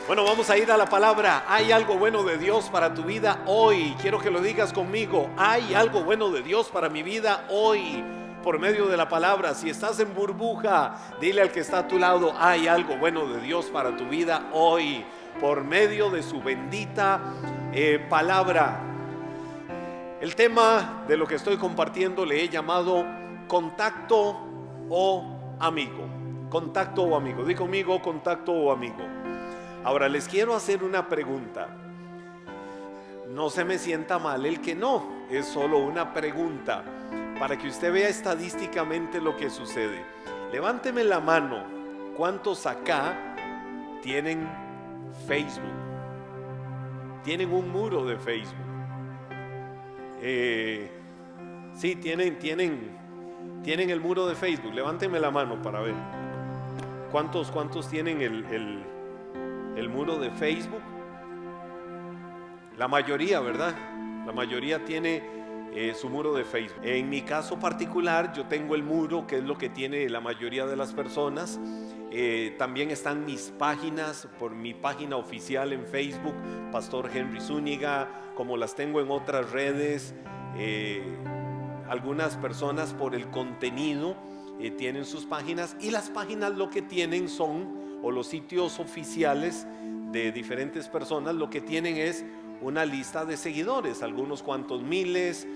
Bueno, vamos a ir a la palabra. Hay algo bueno de Dios para tu vida hoy. Quiero que lo digas conmigo. Hay algo bueno de Dios para mi vida hoy, por medio de la palabra. Si estás en burbuja, dile al que está a tu lado: hay algo bueno de Dios para tu vida hoy, por medio de su bendita palabra. El tema de lo que estoy compartiendo le he llamado contacto o amigo. Contacto o amigo. Di conmigo: contacto o amigo. Ahora les quiero hacer una pregunta. No se me sienta mal el que no, es solo una pregunta para que usted vea estadísticamente lo que sucede. Levánteme la mano. ¿Cuántos acá tienen Facebook? Tienen un muro de Facebook. Sí, tienen el muro de Facebook. Levánteme la mano para ver. ¿Cuántos tienen el muro de Facebook? La mayoría, ¿verdad? La mayoría tiene su muro de Facebook. En mi caso particular, yo tengo el muro, que es lo que tiene la mayoría de las personas. También están mis páginas, por mi página oficial en Facebook, Pastor Henry Zúñiga, como las tengo en otras redes. Algunas personas por el contenido tienen sus páginas, y las páginas lo que tienen son, o los sitios oficiales de diferentes personas, lo que tienen es una lista de seguidores, algunos cuantos miles.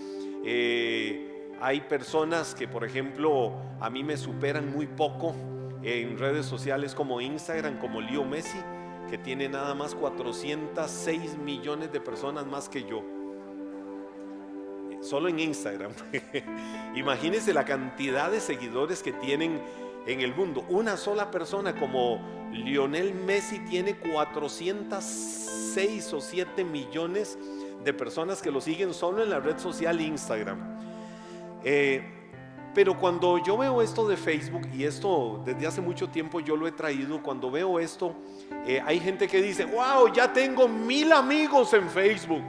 Hay personas que, por ejemplo, a mí me superan muy poco en redes sociales como Instagram, como Leo Messi, que tiene nada más 406 millones de personas más que yo, solo en Instagram. Imagínense la cantidad de seguidores que tienen en el mundo. Una sola persona como Lionel Messi tiene 406 o 7 millones de personas que lo siguen solo en la red social Instagram. Pero cuando yo veo esto de Facebook, y esto desde hace mucho tiempo yo lo he traído, cuando veo esto, hay gente que dice: wow, ya tengo 1000 amigos en Facebook,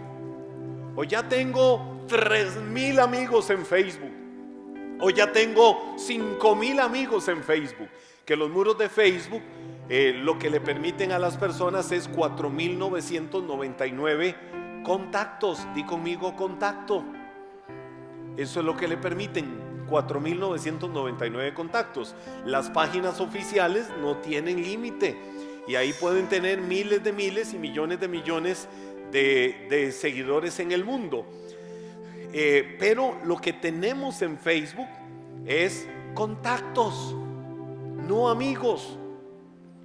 o ya tengo 3000 amigos en Facebook, o ya tengo 5000 amigos en Facebook. Que los muros de Facebook lo que le permiten a las personas es 4999 contactos. Di conmigo: contacto. Eso es lo que le permiten, 4999 contactos. Las páginas oficiales no tienen límite, y ahí pueden tener miles de miles y millones de seguidores en el mundo. Pero lo que tenemos en Facebook es contactos, no amigos.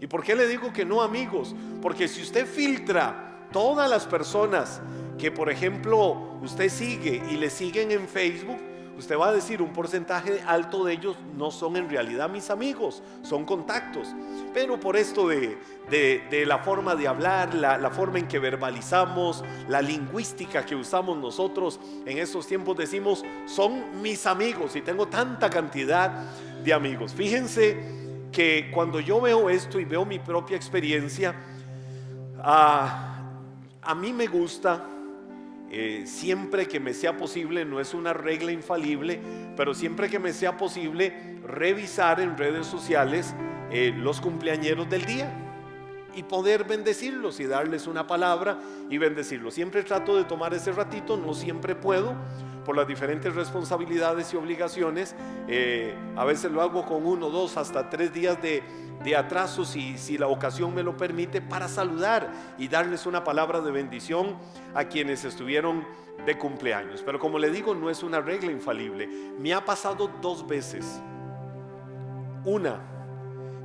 ¿Y por qué le digo que no amigos? Porque si usted filtra todas las personas que, por ejemplo, usted sigue y le siguen en Facebook, usted va a decir: un porcentaje alto de ellos no son en realidad mis amigos, son contactos. Pero por esto de la forma de hablar, la forma en que verbalizamos, la lingüística que usamos nosotros en estos tiempos, decimos: son mis amigos, y tengo tanta cantidad de amigos. Fíjense que cuando yo veo esto y veo mi propia experiencia, a mí me gusta, siempre que me sea posible, no es una regla infalible, pero siempre que me sea posible, revisar en redes sociales los cumpleañeros del día y poder bendecirlos y darles una palabra y bendecirlos. Siempre trato de tomar ese ratito, no siempre puedo por las diferentes responsabilidades y obligaciones. A veces lo hago con 1, 2, hasta 3 días de atraso, si la ocasión me lo permite, para saludar y darles una palabra de bendición a quienes estuvieron de cumpleaños. Pero como le digo, no es una regla infalible. Me ha pasado 2 veces. Una,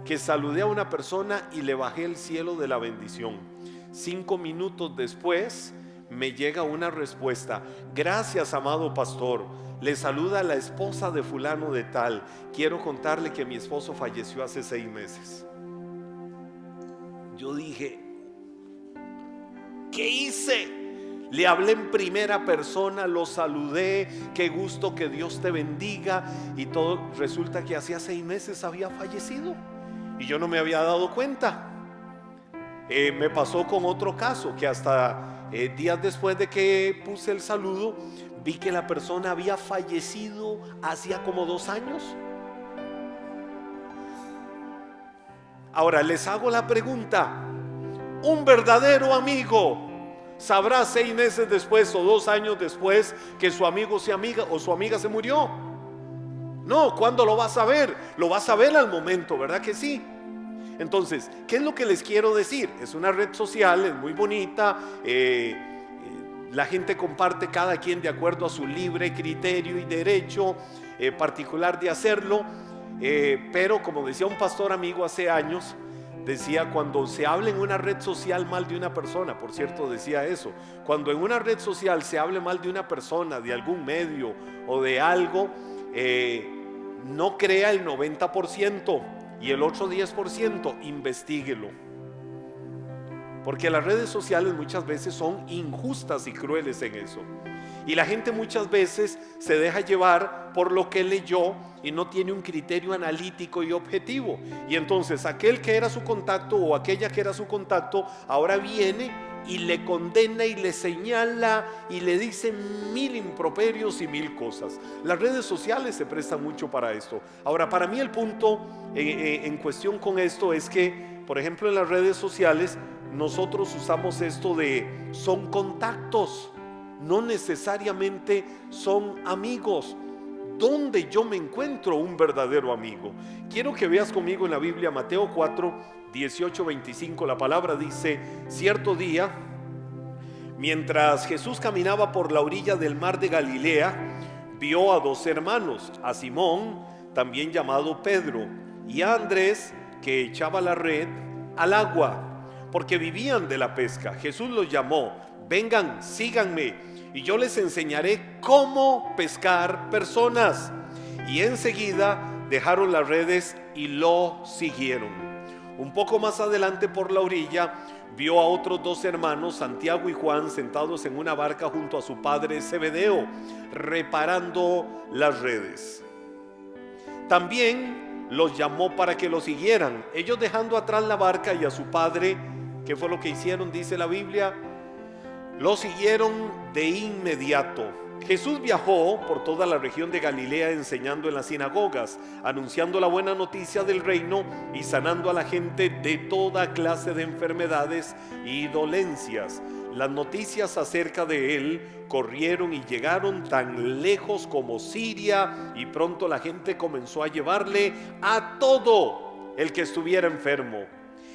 que saludé a una persona y le bajé el cielo de la bendición. 5 minutos después me llega una respuesta: gracias, amado pastor, le saluda la esposa de fulano de tal, quiero contarle que mi esposo falleció hace 6 meses. Yo dije: ¿qué hice? Le hablé en primera persona, lo saludé, qué gusto, que Dios te bendiga, y todo. Resulta que hacía 6 meses había fallecido y yo no me había dado cuenta. Me pasó con otro caso, que hasta días después de que puse el saludo, vi que la persona había fallecido hacía como 2 años. Ahora les hago la pregunta: Un verdadero amigo sabrá 6 meses después o 2 años después que su amigo o su amiga se murió. No, ¿cuándo lo vas a ver? Lo vas a ver al momento, ¿verdad que sí? Entonces, ¿qué es lo que les quiero decir? Es una red social, es muy bonita, la gente comparte cada quien de acuerdo a su libre criterio y derecho particular de hacerlo, pero como decía un pastor amigo hace años, decía: cuando se habla en una red social mal de una persona, por cierto decía eso, cuando en una red social se hable mal de una persona, de algún medio o de algo, no crea el 90% y el otro 10%, investíguelo. Porque las redes sociales muchas veces son injustas y crueles en eso. Y la gente muchas veces se deja llevar por lo que leyó y no tiene un criterio analítico y objetivo. Y entonces aquel que era su contacto o aquella que era su contacto ahora viene y le condena y le señala y le dice 1000 improperios y 1000 cosas. Las redes sociales se prestan mucho para esto. Ahora, para mí el punto en cuestión con esto es que, por ejemplo, en las redes sociales nosotros usamos esto de son contactos, no necesariamente son amigos. ¿Dónde yo me encuentro un verdadero amigo? Quiero que veas conmigo en la Biblia Mateo 4, 18, 25. La palabra dice: cierto día, mientras Jesús caminaba por la orilla del mar de Galilea, vio a 2 hermanos, a Simón, también llamado Pedro, y a Andrés, que echaba la red al agua, porque vivían de la pesca. Jesús los llamó: vengan, síganme, y yo les enseñaré cómo pescar personas. Y enseguida dejaron las redes y lo siguieron. Un poco más adelante, por la orilla, vio a otros 2 hermanos, Santiago y Juan, sentados en una barca junto a su padre Zebedeo, reparando las redes. También los llamó para que lo siguieran. Ellos, dejando atrás la barca y a su padre, ¿qué fue lo que hicieron? Dice la Biblia: lo siguieron de inmediato. Jesús viajó por toda la región de Galilea, enseñando en las sinagogas, anunciando la buena noticia del reino y sanando a la gente de toda clase de enfermedades y dolencias. Las noticias acerca de él corrieron y llegaron tan lejos como Siria, y pronto la gente comenzó a llevarle a todo el que estuviera enfermo,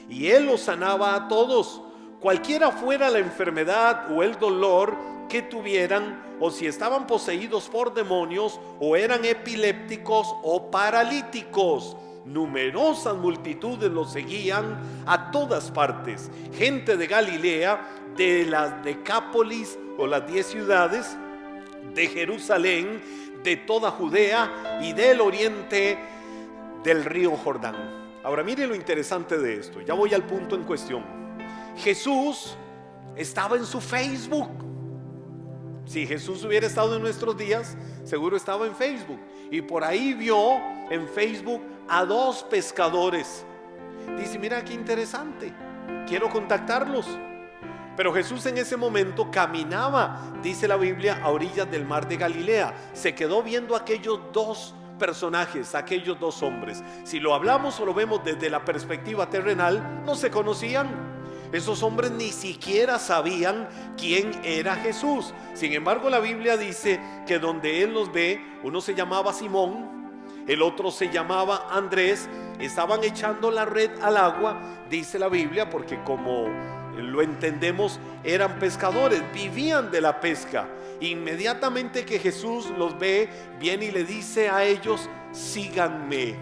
y él los sanaba a todos, cualquiera fuera la enfermedad o el dolor que tuvieran, o si estaban poseídos por demonios, o eran epilépticos o paralíticos. Numerosas multitudes los seguían a todas partes, gente de Galilea, de las Decápolis o las 10 ciudades, de Jerusalén, de toda Judea y del oriente del río Jordán. Ahora mire lo interesante de esto, ya voy al punto en cuestión. Jesús estaba en su Facebook. Si Jesús hubiera estado en nuestros días, seguro estaba en Facebook, y por ahí vio en Facebook a 2 pescadores. Dice: mira qué interesante, quiero contactarlos. Pero Jesús en ese momento caminaba, dice la Biblia, a orillas del mar de Galilea. Se quedó viendo a aquellos 2 personajes, aquellos 2 hombres. Si lo hablamos o lo vemos desde la perspectiva terrenal, no se conocían. Esos hombres ni siquiera sabían quién era Jesús. Sin embargo, la Biblia dice que donde él los ve, uno se llamaba Simón, el otro se llamaba Andrés. Estaban echando la red al agua, dice la Biblia, porque como lo entendemos, eran pescadores, vivían de la pesca. Inmediatamente que Jesús los ve, viene y le dice a ellos: síganme.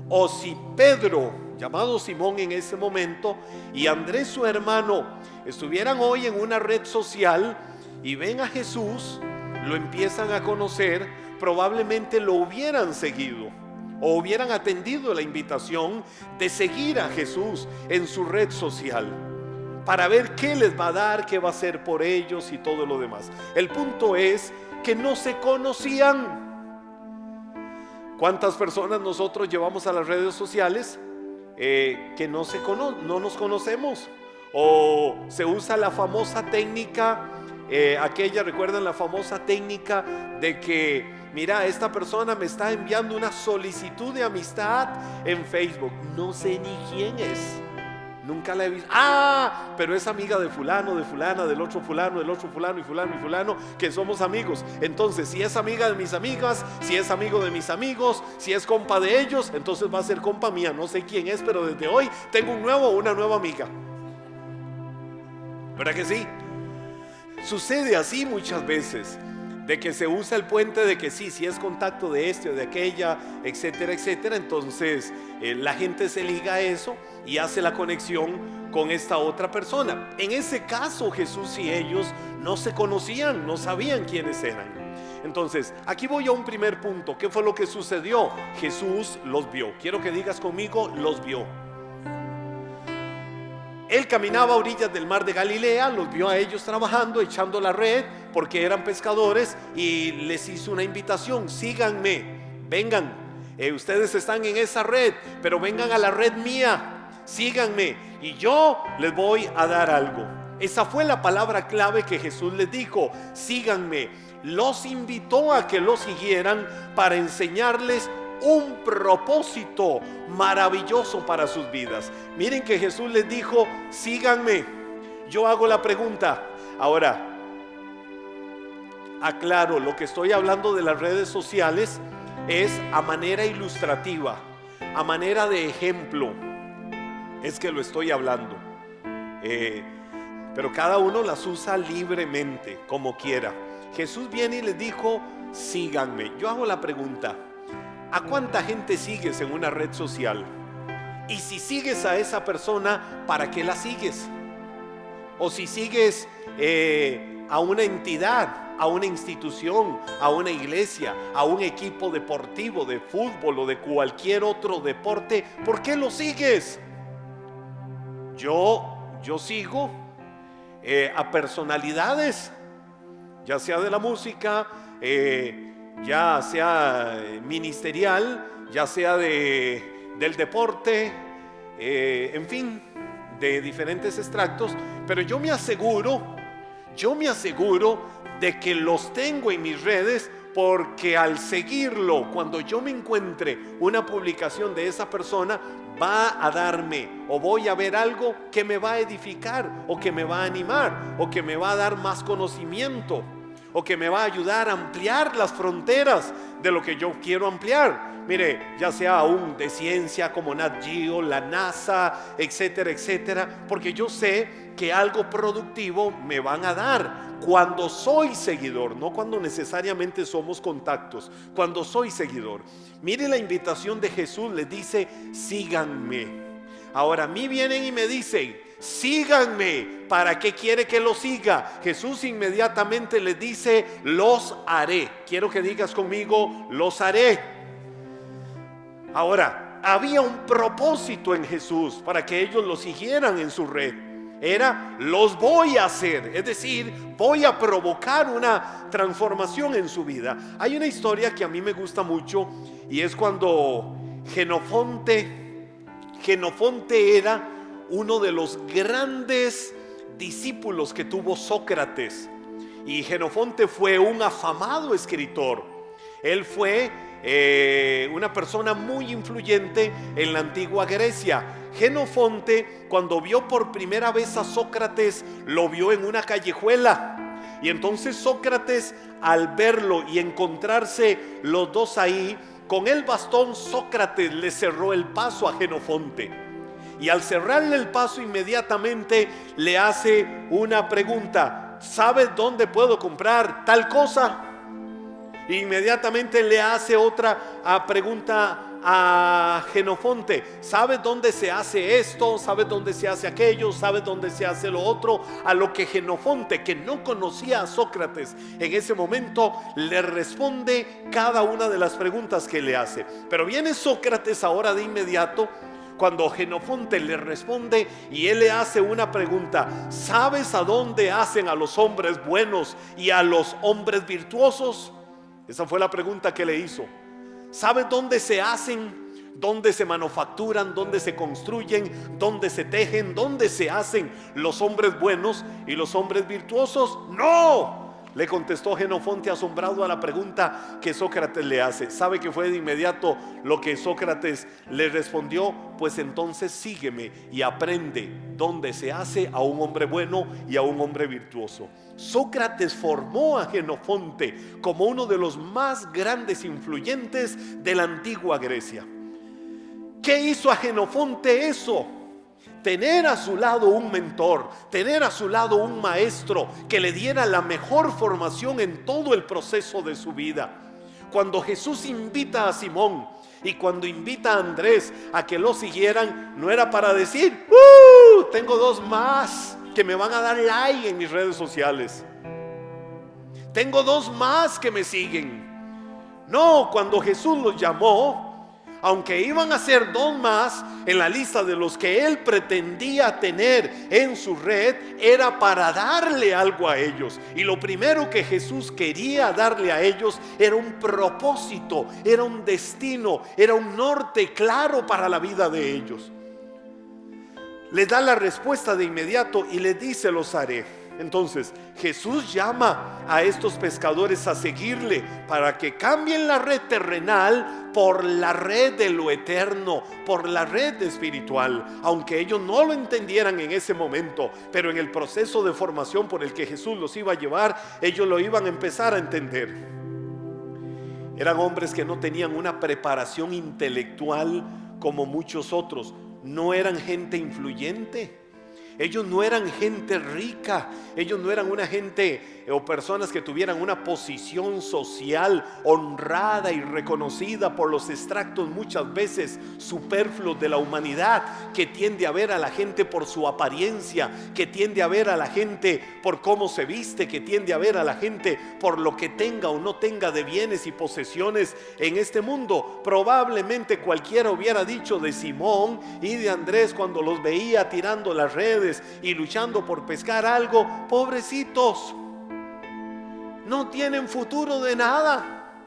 O si Pedro, llamado Simón en ese momento, y Andrés su hermano estuvieran hoy en una red social y ven a Jesús, lo empiezan a conocer, probablemente lo hubieran seguido o hubieran atendido la invitación de seguir a Jesús en su red social, para ver qué les va a dar, qué va a hacer por ellos y todo lo demás. El punto es que no se conocían. ¿Cuántas personas nosotros llevamos a las redes sociales que no nos conocemos? O se usa la famosa técnica, recuerdan la famosa técnica de que, mira, esta persona me está enviando una solicitud de amistad en Facebook. No sé ni quién es. nunca la he visto. Ah, pero es amiga de fulano, de fulana, del otro fulano y fulano, que somos amigos. Entonces, si es amiga de mis amigas, si es amigo de mis amigos, si es compa de ellos, entonces va a ser compa mía. No sé quién es, pero desde hoy tengo una nueva amiga. ¿Verdad que sí? Sucede así muchas veces, de que se usa el puente de que sí, si es contacto de este o de aquella, etcétera, etcétera. Entonces la gente se liga a eso y hace la conexión con esta otra persona. En ese caso, Jesús y ellos no se conocían, no sabían quiénes eran. Entonces, aquí voy a un primer punto. ¿Qué fue lo que sucedió? Jesús los vio. Quiero que digas conmigo, los vio. Él caminaba a orillas del mar de Galilea, los vio a ellos trabajando, echando la red, porque eran pescadores, y les hizo una invitación: síganme, vengan, ustedes están en esa red, pero vengan a la red mía, síganme, y yo les voy a dar algo. Esa fue la palabra clave que Jesús les dijo: síganme. Los invitó a que lo siguieran para enseñarles un propósito maravilloso para sus vidas. Miren que Jesús les dijo: síganme. Yo hago la pregunta. Ahora, aclaro, lo que estoy hablando de las redes sociales es a manera ilustrativa, a manera de ejemplo, es que lo estoy hablando, pero cada uno las usa libremente, como quiera. Jesús viene y les dijo: síganme. Yo hago la pregunta: ¿a cuánta gente sigues en una red social? Y si sigues a esa persona, ¿para qué la sigues? O si sigues a una entidad, a una institución, a una iglesia, a un equipo deportivo de fútbol o de cualquier otro deporte, ¿por qué lo sigues? Yo sigo a personalidades, ya sea de la música, ya sea ministerial, ya sea del deporte, en fin, de diferentes extractos. Pero yo me aseguro de que los tengo en mis redes, porque al seguirlo, cuando yo me encuentre una publicación de esa persona, va a darme, o voy a ver algo que me va a edificar, o que me va a animar, o que me va a dar más conocimiento, o que me va a ayudar a ampliar las fronteras de lo que yo quiero ampliar. Mire, ya sea aún de ciencia como Nat Geo, la NASA, etcétera, etcétera, porque yo sé que algo productivo me van a dar cuando soy seguidor, no cuando necesariamente somos contactos, cuando soy seguidor. Mire la invitación de Jesús, les dice: síganme. Ahora a mí vienen y me dicen: síganme. ¿Para qué quiere que lo siga? Jesús inmediatamente les dice: los haré. Quiero que digas conmigo: los haré. Ahora, había un propósito en Jesús para que ellos lo siguieran en su red. Era: los voy a hacer, es decir, voy a provocar una transformación en su vida. Hay una historia que a mí me gusta mucho, y es cuando Jenofonte era uno de los grandes discípulos que tuvo Sócrates. Y Jenofonte fue un afamado escritor. Él fue una persona muy influyente en la antigua Grecia. Jenofonte, cuando vio por primera vez a Sócrates, lo vio en una callejuela. Y entonces Sócrates, al verlo y encontrarse los dos ahí, con el bastón Sócrates le cerró el paso a Jenofonte. Y al cerrarle el paso, inmediatamente le hace una pregunta: ¿sabes dónde puedo comprar tal cosa? Inmediatamente le hace otra pregunta a Jenofonte: ¿sabes dónde se hace esto? ¿Sabes dónde se hace aquello? ¿Sabes dónde se hace lo otro? A lo que Jenofonte, que no conocía a Sócrates en ese momento, le responde cada una de las preguntas que le hace. Pero viene Sócrates ahora de inmediato, cuando Jenofonte le responde, y él le hace una pregunta: ¿sabes a dónde hacen a los hombres buenos y a los hombres virtuosos? Esa fue la pregunta que le hizo. ¿Sabes dónde se hacen, dónde se manufacturan, dónde se construyen, dónde se tejen, dónde se hacen los hombres buenos y los hombres virtuosos? No. Le contestó Jenofonte asombrado a la pregunta que Sócrates le hace. ¿Sabe que fue de inmediato lo que Sócrates le respondió? Pues entonces sígueme y aprende dónde se hace a un hombre bueno y a un hombre virtuoso. Sócrates formó a Jenofonte como uno de los más grandes influyentes de la antigua Grecia. ¿Qué hizo a Jenofonte eso? Tener a su lado un mentor, tener a su lado un maestro que le diera la mejor formación en todo el proceso de su vida. Cuando Jesús invita a Simón y cuando invita a Andrés a que lo siguieran, no era para decir: tengo dos más que me van a dar like en mis redes sociales, tengo dos más que me siguen. No, cuando Jesús los llamó, aunque iban a ser dos más en la lista de los que él pretendía tener en su red, era para darle algo a ellos. Y lo primero que Jesús quería darle a ellos era un propósito, era un destino, era un norte claro para la vida de ellos. Les da la respuesta de inmediato y les dice: los haré. Entonces Jesús llama a estos pescadores a seguirle para que cambien la red terrenal por la red de lo eterno, por la red espiritual. Aunque ellos no lo entendieran en ese momento, pero en el proceso de formación por el que Jesús los iba a llevar, ellos lo iban a empezar a entender. Eran hombres que no tenían una preparación intelectual como muchos otros. No eran gente influyente. Ellos no eran gente rica, ellos no eran una gente o personas que tuvieran una posición social honrada y reconocida por los extractos muchas veces superfluos de la humanidad, que tiende a ver a la gente por su apariencia, que tiende a ver a la gente por cómo se viste, que tiende a ver a la gente por lo que tenga o no tenga de bienes y posesiones en este mundo. Probablemente cualquiera hubiera dicho de Simón y de Andrés cuando los veía tirando las redes y luchando por pescar algo: pobrecitos, no tienen futuro de nada,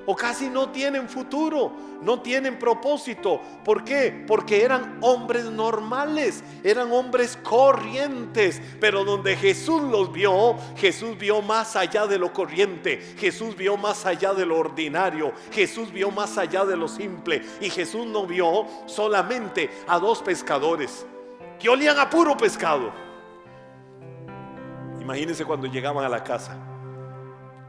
o casi no tienen futuro, no tienen propósito. ¿Por qué? Porque eran hombres normales, eran hombres corrientes. Pero donde Jesús los vio, Jesús vio más allá de lo corriente, Jesús vio más allá de lo ordinario, Jesús vio más allá de lo simple. Y Jesús no vio solamente a dos pescadores que olían a puro pescado. Imagínense cuando llegaban a la casa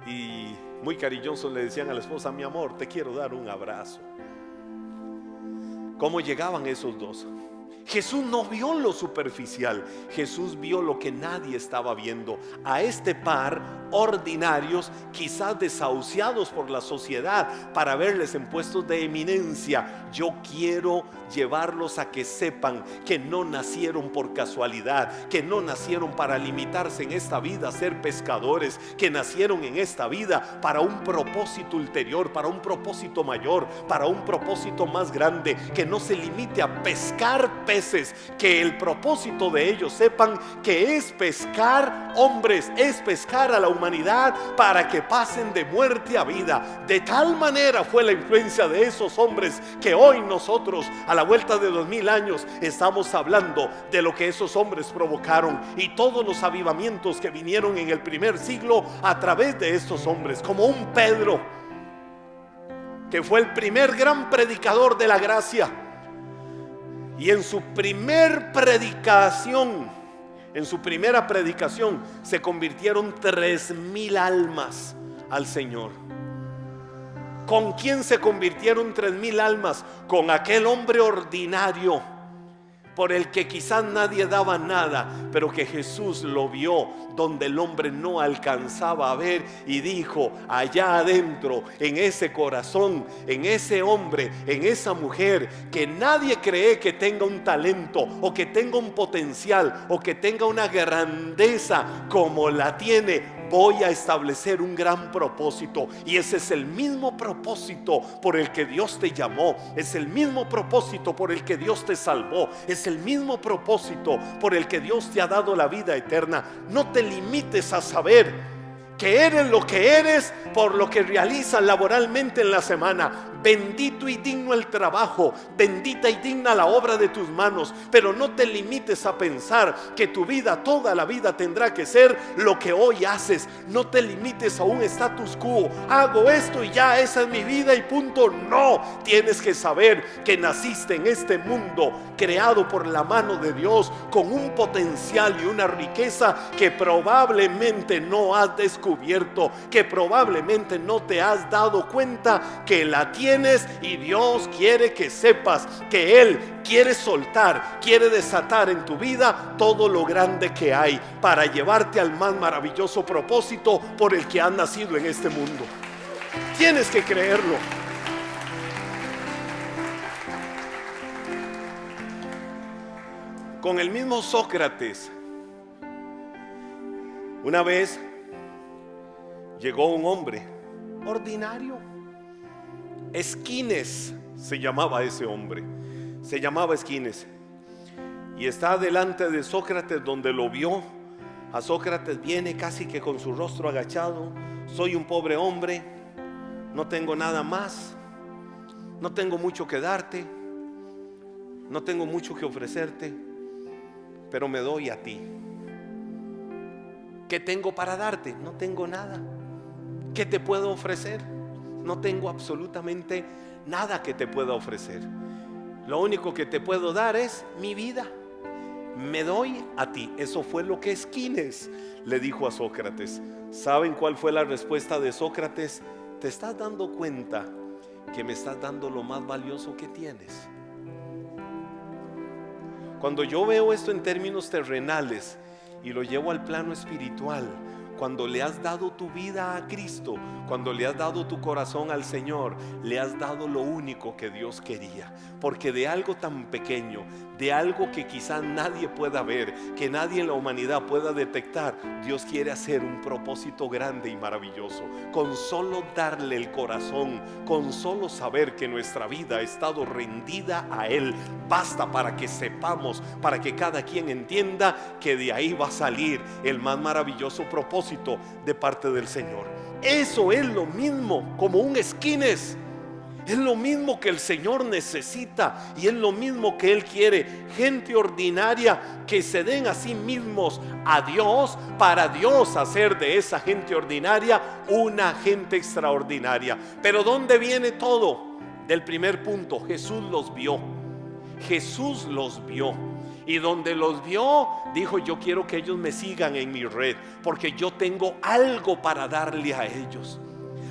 y muy cariñosos le decían a la esposa: mi amor, te quiero dar un abrazo. ¿Cómo llegaban esos dos? Jesús no vio lo superficial, Jesús vio lo que nadie estaba viendo. A este par ordinarios, quizás desahuciados por la sociedad para verles en puestos de eminencia, yo quiero llevarlos a que sepan que no nacieron por casualidad, que no nacieron para limitarse en esta vida a ser pescadores, que nacieron en esta vida para un propósito ulterior, para un propósito mayor, para un propósito más grande, que no se limite a pescar peces, que el propósito de ellos sepan que es pescar hombres, es pescar a la humanidad para que pasen de muerte a vida. De tal manera fue la influencia de esos hombres que hoy nosotros, a la vuelta de 2000 años, estamos hablando de lo que esos hombres provocaron y todos los avivamientos que vinieron en el primer siglo a través de estos hombres, como un Pedro, que fue el primer gran predicador de la gracia. Y en su primera predicación se convirtieron 3000 almas al Señor. ¿Con quién se convirtieron 3000 almas? Con aquel hombre ordinario por el que quizás nadie daba nada, pero que Jesús lo vio donde el hombre no alcanzaba a ver y dijo: allá adentro, en ese corazón, en ese hombre, en esa mujer que nadie cree que tenga un talento o que tenga un potencial o que tenga una grandeza como la tiene, voy a establecer un gran propósito. Y ese es el mismo propósito por el que Dios te llamó, es el mismo propósito por el que Dios te salvó, es el mismo propósito por el que Dios te ha dado la vida eterna. No te limites a saber que eres lo que eres por lo que realizas laboralmente en la semana. Bendito y digno el trabajo, bendita y digna la obra de tus manos. Pero no te limites a pensar que tu vida, toda la vida, tendrá que ser lo que hoy haces. No te limites a un status quo. Hago esto y ya, esa es mi vida y punto. No, tienes que saber que naciste en este mundo creado por la mano de Dios, con un potencial y una riqueza que probablemente no has descubierto, que probablemente no te has dado cuenta que la tienes. Y Dios quiere que sepas que Él quiere soltar, quiere desatar en tu vida todo lo grande que hay para llevarte al más maravilloso propósito por el que has nacido en este mundo. Tienes que creerlo. Con el mismo Sócrates, una vez llegó un hombre ordinario, Esquines se llamaba ese hombre, se llamaba Esquines, y está delante de Sócrates, donde lo vio. A Sócrates viene casi que con su rostro agachado: soy un pobre hombre, no tengo nada más, no tengo mucho que darte, no tengo mucho que ofrecerte, pero me doy a ti. ¿Qué tengo para darte? No tengo nada. ¿Qué te puedo ofrecer? No tengo absolutamente nada que te pueda ofrecer. Lo único que te puedo dar es mi vida. Me doy a ti. Eso fue lo que Esquines le dijo a Sócrates. ¿Saben cuál fue la respuesta de Sócrates? ¿Te estás dando cuenta que me estás dando lo más valioso que tienes? Cuando yo veo esto en términos terrenales y lo llevo al plano espiritual, cuando le has dado tu vida a Cristo, cuando le has dado tu corazón al Señor, le has dado lo único que Dios quería. Porque de algo tan pequeño, de algo que quizá nadie pueda ver, que nadie en la humanidad pueda detectar, Dios quiere hacer un propósito grande y maravilloso. Con solo darle el corazón, con solo saber que nuestra vida ha estado rendida a Él, basta para que sepamos, para que cada quien entienda que de ahí va a salir el más maravilloso propósito de parte del Señor. Eso es lo mismo como un Esquines. Es lo mismo que el Señor necesita y es lo mismo que Él quiere. Gente ordinaria que se den a sí mismos a Dios, para Dios hacer de esa gente ordinaria una gente extraordinaria. Pero ¿dónde viene todo? Del primer punto: Jesús los vio. Jesús los vio. Y donde los vio, dijo: yo quiero que ellos me sigan en mi red, porque yo tengo algo para darle a ellos.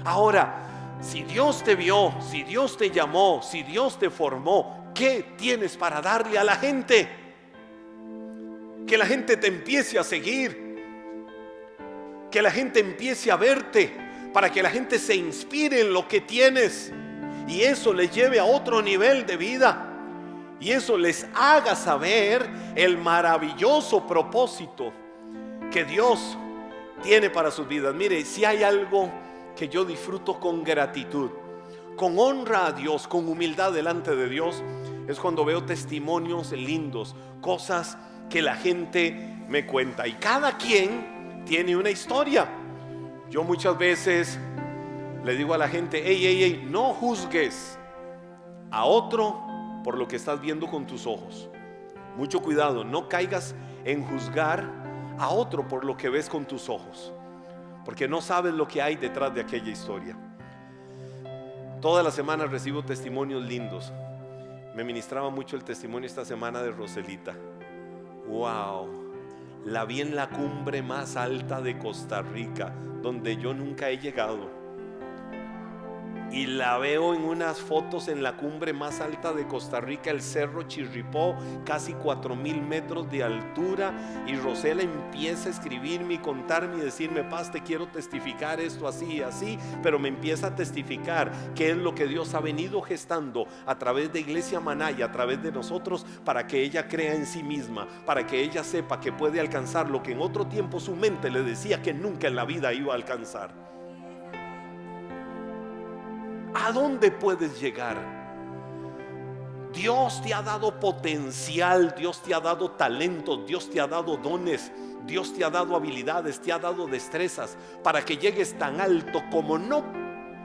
Ahora, si Dios te vio, si Dios te llamó, si Dios te formó, ¿qué tienes para darle a la gente? Que la gente te empiece a seguir, que la gente empiece a verte, para que la gente se inspire en lo que tienes y eso les lleve a otro nivel de vida. Y eso les haga saber el maravilloso propósito que Dios tiene para sus vidas. Mire, si hay algo que yo disfruto con gratitud, con honra a Dios, con humildad delante de Dios, es cuando veo testimonios lindos, cosas que la gente me cuenta. Y cada quien tiene una historia. Yo muchas veces le digo a la gente: hey, no juzgues a otro por lo que estás viendo con tus ojos. Mucho cuidado, no caigas en juzgar a otro por lo que ves con tus ojos, porque no sabes lo que hay detrás de aquella historia. Toda la semana recibo testimonios lindos. Me ministraba mucho el testimonio esta semana de Roselita. Wow, la vi en la cumbre más alta de Costa Rica, donde yo nunca he llegado. Y la veo en unas fotos en la cumbre más alta de Costa Rica, el Cerro Chirripó, casi 4,000 metros de altura. Y Rosela empieza a escribirme y contarme y decirme: Paz, te quiero testificar esto así y así. Pero me empieza a testificar qué es lo que Dios ha venido gestando a través de Iglesia Manaya, a través de nosotros, para que ella crea en sí misma, para que ella sepa que puede alcanzar lo que en otro tiempo su mente le decía que nunca en la vida iba a alcanzar. ¿A dónde puedes llegar? Dios te ha dado potencial, Dios te ha dado talentos, Dios te ha dado dones, Dios te ha dado habilidades, te ha dado destrezas para que llegues tan alto como no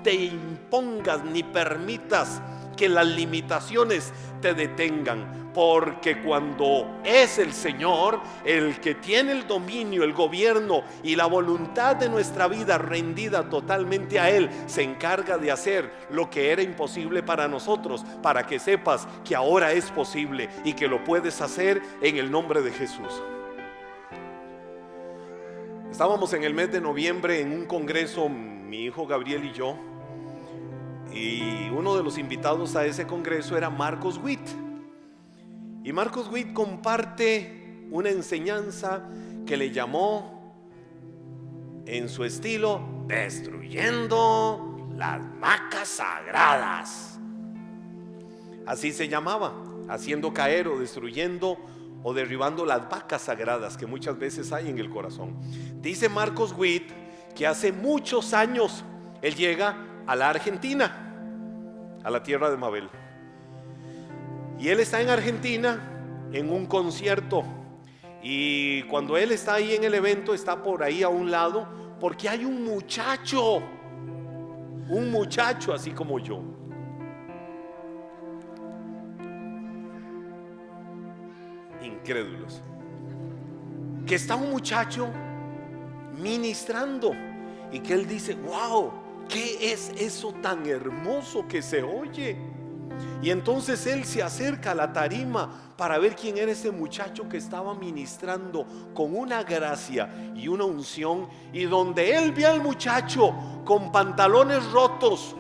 te impongas ni permitas que las limitaciones te detengan, porque cuando es el Señor el que tiene el dominio, el gobierno y la voluntad de nuestra vida rendida totalmente a Él, se encarga de hacer lo que era imposible para nosotros, para que sepas que ahora es posible y que lo puedes hacer en el nombre de Jesús. Estábamos en el mes de noviembre en un congreso, mi hijo Gabriel y yo, y uno de los invitados a ese congreso era Marcos Witt. Y Marcos Witt comparte una enseñanza que le llamó, en su estilo, destruyendo las vacas sagradas. Así se llamaba, haciendo caer o destruyendo o derribando las vacas sagradas que muchas veces hay en el corazón. Dice Marcos Witt que hace muchos años él llega a la Argentina, a la tierra de Mabel, y él está en Argentina en un concierto, y cuando él está ahí en el evento, está por ahí a un lado, porque hay un muchacho así como yo, incrédulos, que está un muchacho ministrando, y que él dice: wow, ¿qué es eso tan hermoso que se oye? Y entonces él se acerca a la tarima para ver quién era ese muchacho que estaba ministrando con una gracia y una unción, y donde él ve al muchacho con pantalones rotos,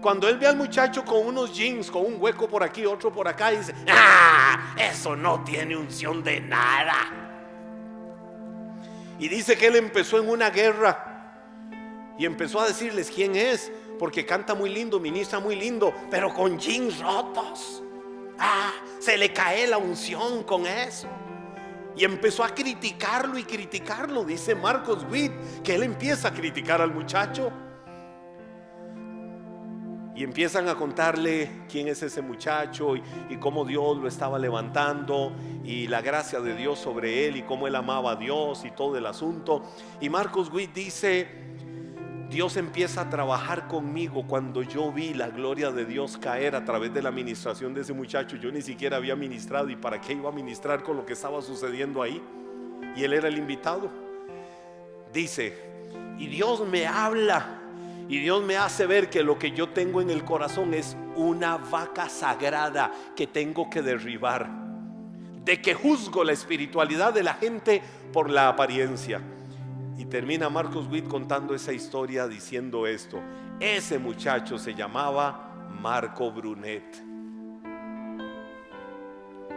cuando él ve al muchacho con unos jeans, con un hueco por aquí, otro por acá, y dice: ¡ah! Eso no tiene unción de nada. Y dice que él empezó en una guerra y empezó a decirles quién es, porque canta muy lindo, ministra muy lindo, pero con jeans rotos. Se le cae la unción con eso. Y empezó a criticarlo y criticarlo. Dice Marcos Witt que él empieza a criticar al muchacho. Y empiezan a contarle quién es ese muchacho y cómo Dios lo estaba levantando, y la gracia de Dios sobre él, y cómo él amaba a Dios y todo el asunto. Y Marcos Witt dice: Dios empieza a trabajar conmigo cuando yo vi la gloria de Dios caer a través de la ministración de ese muchacho. Yo ni siquiera había ministrado, y para qué iba a ministrar con lo que estaba sucediendo ahí, y él era el invitado. Dice: y Dios me habla, y Dios me hace ver que lo que yo tengo en el corazón es una vaca sagrada que tengo que derribar, de que juzgo la espiritualidad de la gente por la apariencia. Y termina Marcos Witt contando esa historia diciendo esto: ese muchacho se llamaba Marco Brunet.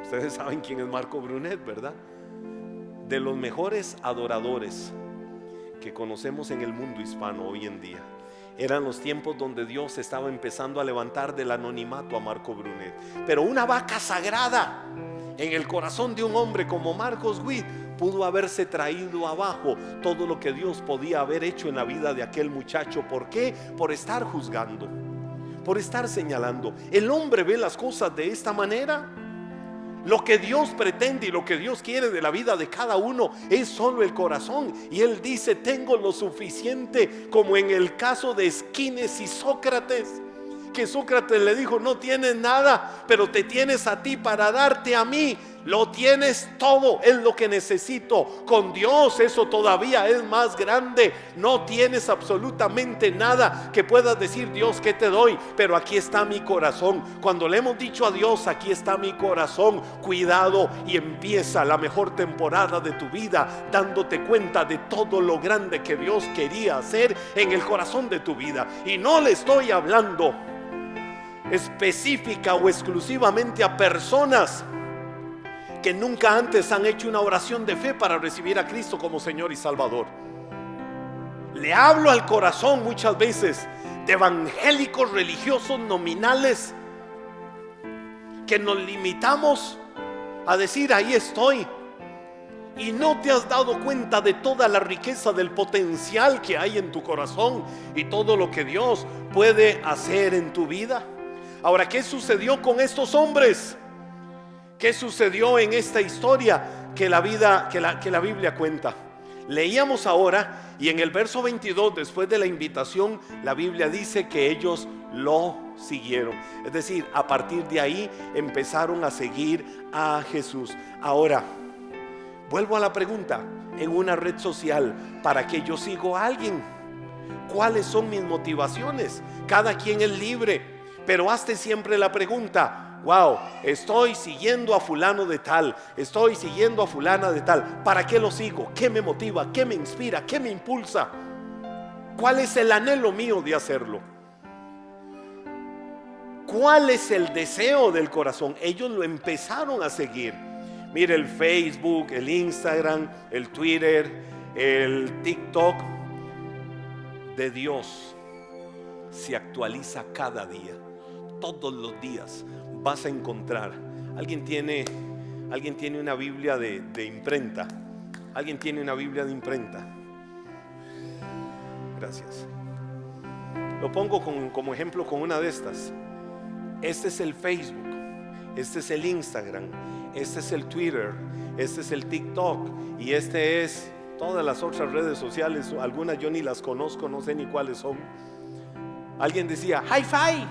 Ustedes saben quién es Marco Brunet, ¿verdad? De los mejores adoradores que conocemos en el mundo hispano hoy en día. Eran los tiempos donde Dios estaba empezando a levantar del anonimato a Marco Brunet. Pero una vaca sagrada en el corazón de un hombre como Marcos Witt pudo haberse traído abajo todo lo que Dios podía haber hecho en la vida de aquel muchacho. ¿Por qué? Por estar juzgando, por estar señalando. El hombre ve las cosas de esta manera. Lo que Dios pretende y lo que Dios quiere de la vida de cada uno es solo el corazón. Y Él dice: tengo lo suficiente, como en el caso de Esquines y Sócrates, que Sócrates le dijo: no tienes nada, pero te tienes a ti para darte a mí. Lo tienes todo, es lo que necesito. Con Dios eso todavía es más grande. No tienes absolutamente nada que puedas decir: Dios, ¿qué te doy? Pero aquí está mi corazón. Cuando le hemos dicho a Dios: aquí está mi corazón, cuidado, y empieza la mejor temporada de tu vida, dándote cuenta de todo lo grande que Dios quería hacer en el corazón de tu vida. Y no le estoy hablando específica o exclusivamente a personas que nunca antes han hecho una oración de fe para recibir a Cristo como Señor y Salvador. Le hablo al corazón muchas veces de evangélicos religiosos nominales que nos limitamos a decir: ahí estoy, y no te has dado cuenta de toda la riqueza del potencial que hay en tu corazón y todo lo que Dios puede hacer en tu vida. Ahora, ¿qué sucedió con estos hombres? ¿Qué sucedió en esta historia que la Biblia cuenta? Leíamos ahora, Y en el verso 22, después de la invitación, la Biblia dice que ellos lo siguieron. Es decir, a partir de ahí empezaron a seguir a Jesús. Ahora, vuelvo a la pregunta: en una red social, ¿para qué yo sigo a alguien? ¿Cuáles son mis motivaciones? Cada quien es libre, pero hazte siempre la pregunta: wow, estoy siguiendo a fulano de tal, estoy siguiendo a fulana de tal, ¿para qué lo sigo? ¿Qué me motiva? ¿Qué me inspira? ¿Qué me impulsa? ¿Cuál es el anhelo mío de hacerlo? ¿Cuál es el deseo del corazón? Ellos lo empezaron a seguir. Mire, el Facebook, el Instagram, el Twitter, el TikTok de Dios se actualiza cada día. Todos los días vas a encontrar. Alguien tiene una Biblia de imprenta. Alguien tiene una Biblia de imprenta. Gracias. Lo pongo como ejemplo con una de estas. Este es el Facebook, este es el Instagram, este es el Twitter, este es el TikTok y este es todas las otras redes sociales. Algunas yo ni las conozco, no sé ni cuáles son. Alguien decía Hi-Fi.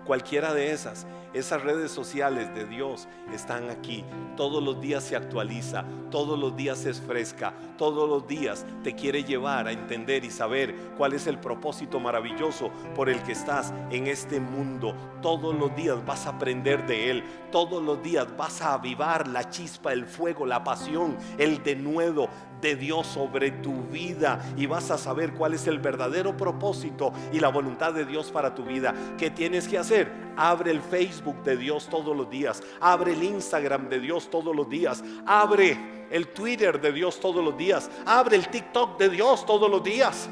Cualquiera de esas redes sociales de Dios están aquí. Todos los días se actualiza, todos los días es fresca, todos los días te quiere llevar a entender y saber cuál es el propósito maravilloso por el que estás en este mundo. Todos los días vas a aprender de Él, todos los días vas a avivar la chispa, el fuego, la pasión, el denuedo de Dios sobre tu vida, y vas a saber cuál es el verdadero propósito y la voluntad de Dios para tu vida. ¿Qué tienes que hacer? Abre el Facebook de Dios todos los días, abre el Instagram de Dios todos los días, abre el Twitter de Dios todos los días, abre el TikTok de Dios todos los días.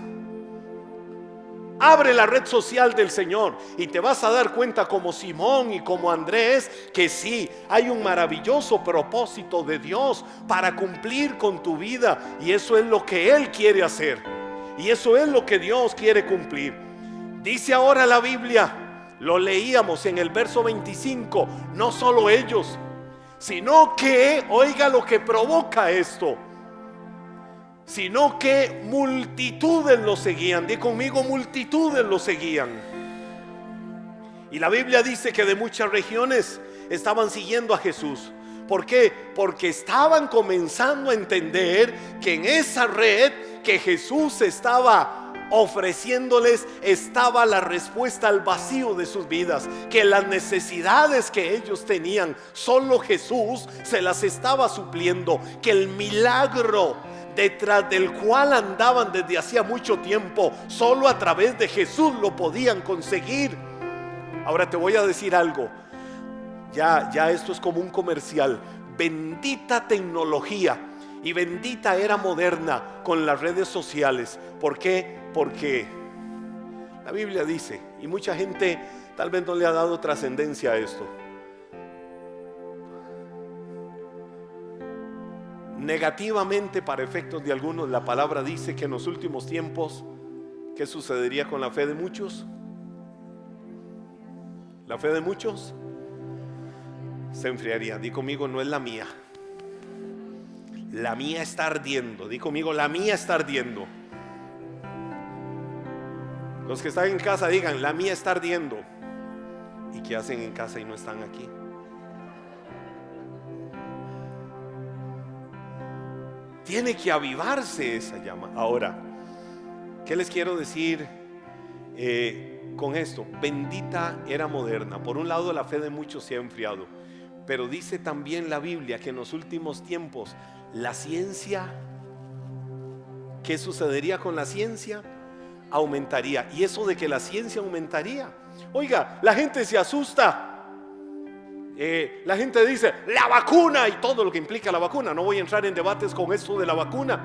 Abre la red social del Señor y te vas a dar cuenta, como Simón y como Andrés, que sí, hay un maravilloso propósito de Dios para cumplir con tu vida, y eso es lo que Él quiere hacer, y eso es lo que Dios quiere cumplir. Dice ahora la Biblia, lo leíamos en el verso 25, no solo ellos, sino que, oiga lo que provoca esto, sino que multitudes lo seguían. Di conmigo, multitudes lo seguían. Y la Biblia dice que de muchas regiones estaban siguiendo a Jesús. ¿Por qué? Porque estaban comenzando a entender que en esa red que Jesús estaba ofreciéndoles estaba la respuesta al vacío de sus vidas, que las necesidades que ellos tenían solo Jesús se las estaba supliendo, que el milagro detrás del cual andaban desde hacía mucho tiempo, solo a través de Jesús lo podían conseguir. Ahora te voy a decir algo, ya esto es como un comercial. Bendita tecnología y bendita era moderna con las redes sociales. ¿Por qué? Porque la Biblia dice, y mucha gente tal vez no le ha dado trascendencia a esto, negativamente para efectos de algunos, la palabra dice que en los últimos tiempos, ¿qué sucedería con la fe de muchos? La fe de muchos se enfriaría. Di conmigo, no es la mía. La mía está ardiendo. Di conmigo, la mía está ardiendo. Los que están en casa digan, la mía está ardiendo. ¿Y qué hacen en casa y no están aquí? Tiene que avivarse esa llama. Ahora, ¿qué les quiero decir con esto? Bendita era moderna. Por un lado, la fe de muchos se ha enfriado, pero dice también la Biblia que en los últimos tiempos la ciencia, ¿qué sucedería con la ciencia? Aumentaría. Y eso de que la ciencia aumentaría, oiga, la gente se asusta. La gente dice la vacuna y todo lo que implica la vacuna. No voy a entrar en debates con esto de la vacuna,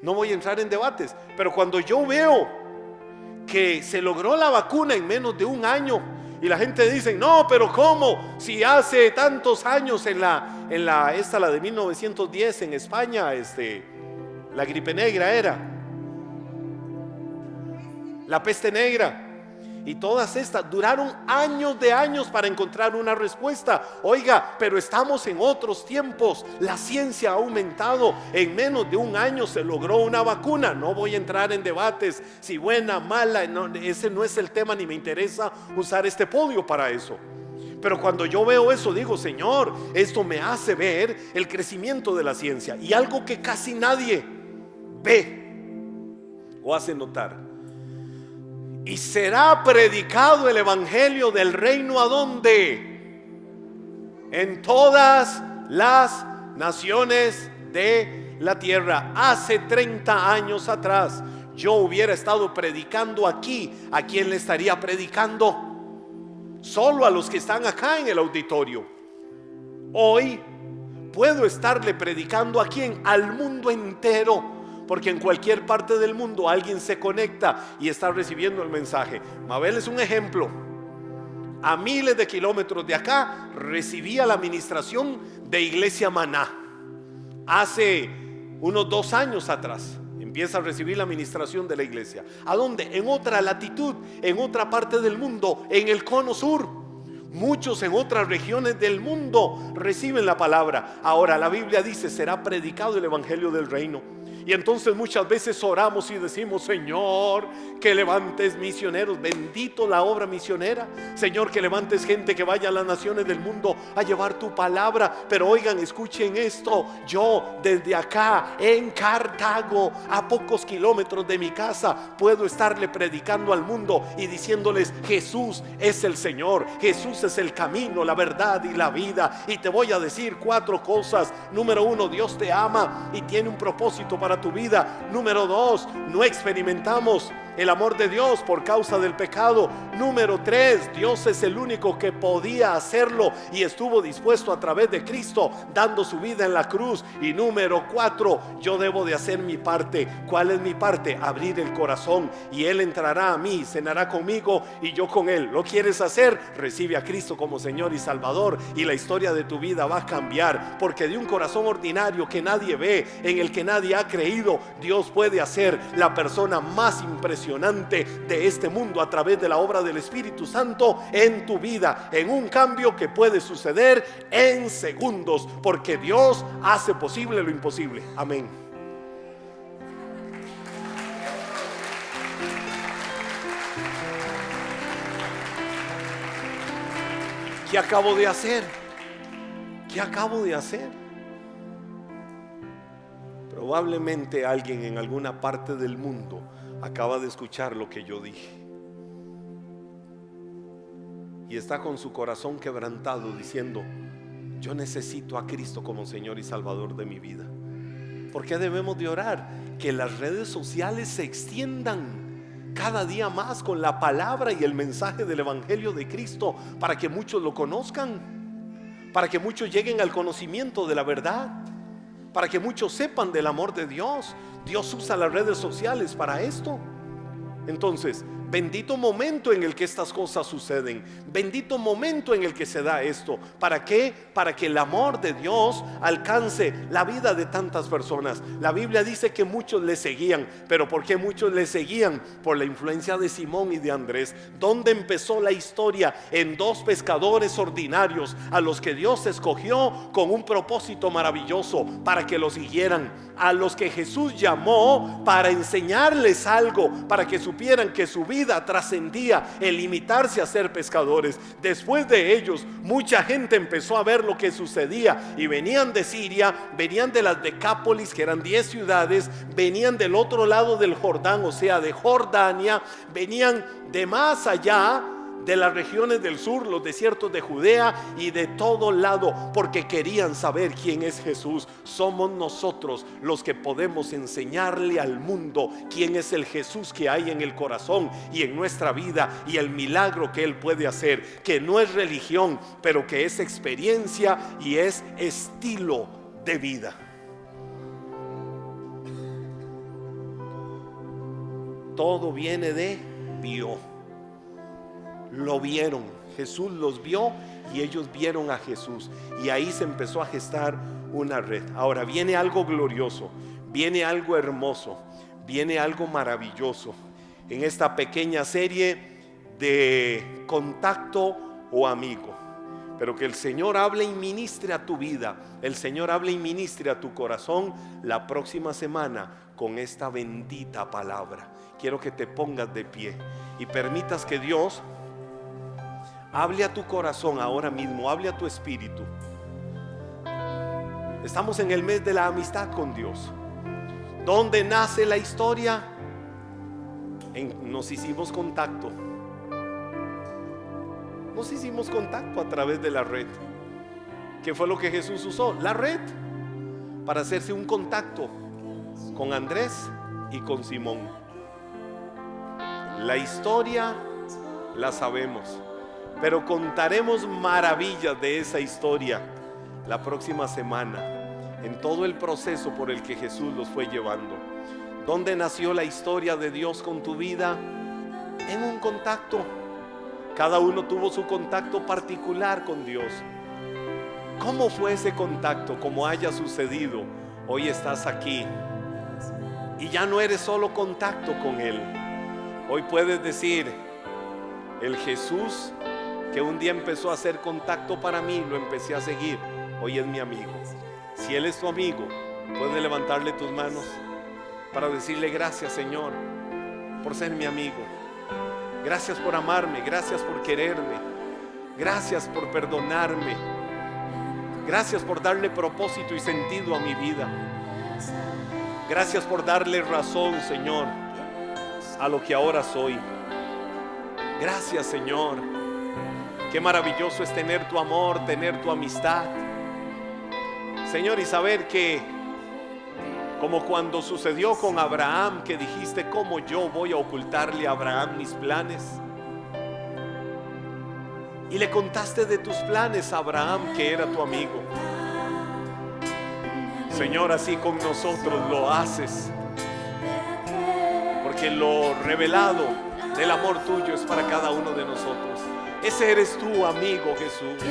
no voy a entrar en debates, pero cuando yo veo que se logró la vacuna en menos de un año y la gente dice, no, pero ¿cómo? Si hace tantos años la de 1910 en España, la gripe negra era, la peste negra. Y todas estas duraron años de años para encontrar una respuesta. Oiga, pero estamos en otros tiempos. La ciencia ha aumentado. En menos de un año se logró una vacuna. No voy a entrar en debates si buena, mala. No, ese no es el tema, ni me interesa usar este podio para eso. Pero cuando yo veo eso digo, Señor, esto me hace ver el crecimiento de la ciencia. Y algo que casi nadie ve o hace notar: y será predicado el evangelio del reino, ¿a dónde? En todas las naciones de la tierra. Hace 30 años atrás yo hubiera estado predicando aquí. ¿A quién le estaría predicando? Solo a los que están acá en el auditorio. Hoy puedo estarle predicando a quién, al mundo entero, porque en cualquier parte del mundo alguien se conecta y está recibiendo el mensaje. Mabel es un ejemplo. A miles de kilómetros de acá recibía la administración de Iglesia Maná. Hace unos 2 años atrás empieza a recibir la administración de la iglesia. ¿A dónde? En otra latitud, en otra parte del mundo, en el cono sur. Muchos en otras regiones del mundo reciben la palabra. Ahora la Biblia dice: será predicado el evangelio del reino. Y entonces muchas veces oramos y decimos: Señor, que levantes misioneros. Bendito la obra misionera. Señor, que levantes gente que vaya a las naciones del mundo a llevar tu palabra. Pero oigan, escuchen esto: yo desde acá en Cartago, a pocos kilómetros de mi casa, puedo estarle predicando al mundo y diciéndoles: Jesús es el Señor, Jesús es el camino, la verdad y la vida. Y te voy a decir 4 cosas. Número 1, Dios te ama y tiene un propósito para tu vida. Número 2, no experimentamos el amor de Dios por causa del pecado. Número 3, Dios es el único que podía hacerlo y estuvo dispuesto a través de Cristo, dando su vida en la cruz. Y número 4, yo debo de hacer mi parte. ¿Cuál es mi parte? Abrir el corazón, y Él entrará a mí, cenará conmigo y yo con Él. ¿Lo quieres hacer? Recibe a Cristo como Señor y Salvador, y la historia de tu vida va a cambiar, porque de un corazón ordinario que nadie ve, en el que nadie ha creído, Dios puede hacer la persona más impresionante de este mundo a través de la obra del Espíritu Santo en tu vida, en un cambio que puede suceder en segundos, porque Dios hace posible lo imposible. Amén. ¿Qué acabo de hacer? ¿Qué acabo de hacer? Probablemente alguien en alguna parte del mundo acaba de escuchar lo que yo dije y está con su corazón quebrantado diciendo: yo necesito a Cristo como Señor y Salvador de mi vida. ¿Por qué debemos de orar? Que las redes sociales se extiendan cada día más con la palabra y el mensaje del evangelio de Cristo, para que muchos lo conozcan, para que muchos lleguen al conocimiento de la verdad, para que muchos sepan del amor de Dios. Dios usa las redes sociales para esto. Entonces, bendito momento en el que estas cosas suceden. Bendito momento en el que se da esto. ¿Para qué? Para que el amor de Dios alcance la vida de tantas personas. La Biblia dice que muchos le seguían. ¿Pero por qué muchos le seguían? Por la influencia de Simón y de Andrés. ¿Dónde empezó la historia? En 2 pescadores ordinarios a los que Dios escogió con un propósito maravilloso, para que lo siguieran. A los que Jesús llamó para enseñarles algo, para que supieran que su vida trascendía el limitarse a ser pescadores. Después de ellos, mucha gente empezó a ver lo que sucedía, y venían de Siria, venían de las Decápolis, que eran 10 ciudades, venían del otro lado del Jordán, o sea, de Jordania, venían de más allá de las regiones del sur, los desiertos de Judea y de todo lado, porque querían saber quién es Jesús. Somos nosotros los que podemos enseñarle al mundo quién es el Jesús que hay en el corazón y en nuestra vida, y el milagro que Él puede hacer, que no es religión, pero que es experiencia y es estilo de vida. Todo viene de vio. Lo vieron, Jesús los vio y ellos vieron a Jesús, y ahí se empezó a gestar una red. Ahora viene algo glorioso, viene algo hermoso, viene algo maravilloso. En esta pequeña serie de contacto o amigo, pero que el Señor hable y ministre a tu vida, el Señor hable y ministre a tu corazón la próxima semana con esta bendita palabra. Quiero que te pongas de pie y permitas que Dios hable a tu corazón ahora mismo, hable a tu espíritu. Estamos en el mes de la amistad con Dios. ¿Dónde nace la historia? Nos hicimos contacto. Nos hicimos contacto a través de la red. ¿Qué fue lo que Jesús usó? La red, para hacerse un contacto con Andrés y con Simón. La historia la sabemos, pero contaremos maravillas de esa historia la próxima semana, en todo el proceso por el que Jesús los fue llevando. ¿Dónde nació la historia de Dios con tu vida? En un contacto. Cada uno tuvo su contacto particular con Dios. ¿Cómo fue ese contacto? Como haya sucedido, hoy estás aquí y ya no eres solo contacto con Él. Hoy puedes decir: el Jesús que un día empezó a hacer contacto para mí, lo empecé a seguir, hoy es mi amigo. Si Él es tu amigo, puedes levantarle tus manos para decirle: gracias, Señor, por ser mi amigo. Gracias por amarme, gracias por quererme, gracias por perdonarme, gracias por darle propósito y sentido a mi vida. Gracias por darle razón, Señor, a lo que ahora soy. Gracias, Señor. Qué maravilloso es tener tu amor, tener tu amistad, Señor, y saber que, como cuando sucedió con Abraham, que dijiste: ¿cómo yo voy a ocultarle a Abraham mis planes? Y le contaste de tus planes a Abraham, que era tu amigo. Señor, así con nosotros lo haces, porque lo revelado del amor tuyo es para cada uno de nosotros. Ese eres tú, amigo Jesús.